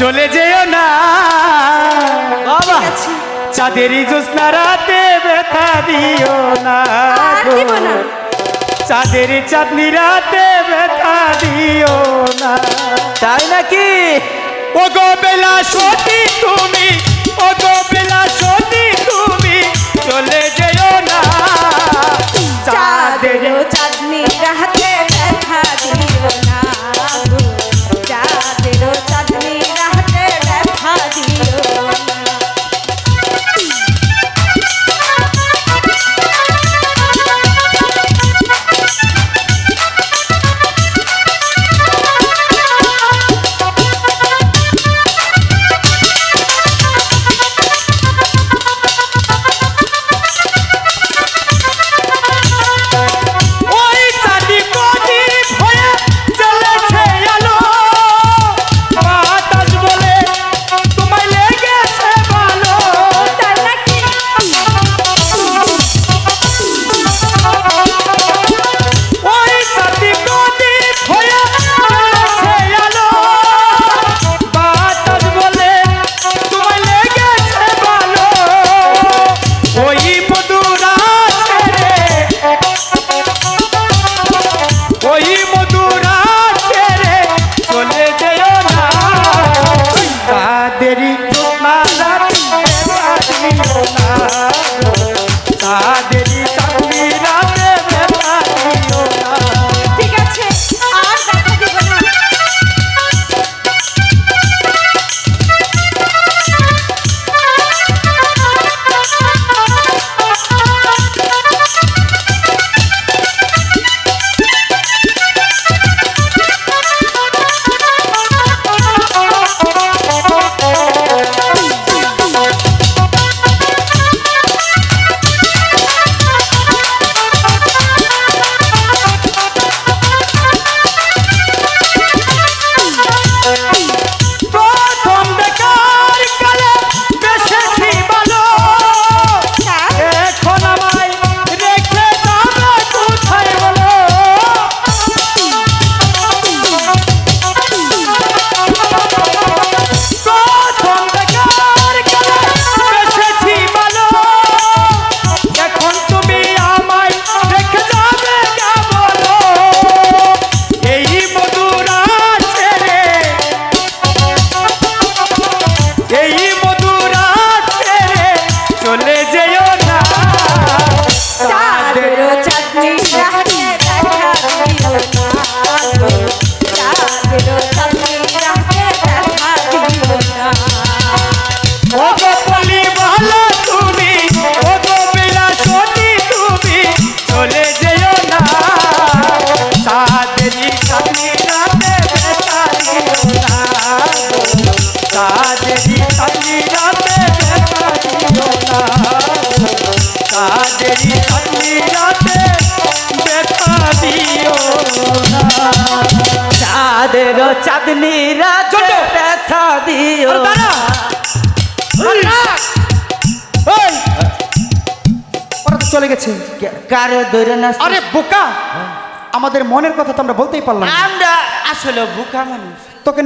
চলে যেও না বাবা, চাঁদেরই জ্যোৎস্না রাতে ব্যথা দিও না, চাঁদের চাঁদনি রাতে ব্যথা দিও না। তাই নাকি? ও গো বেলা সতী তুমি, ও গো বেলা সতী তুমি চলে যেও না, চাঁদের চাঁদনি রাতে ব্যথা দিও না, চাঁদের চাঁদনি রাতে ব্যথা দিও না। চাঁদের চাঁদনি রাতে ব্যথা দিও না। চলে গেছে কারে ধরে না? আরে বোকা, আমাদের মনের কথা তো আমরা বলতেই পারলাম। আমরা আসলে বোকা মানুষ। তোকে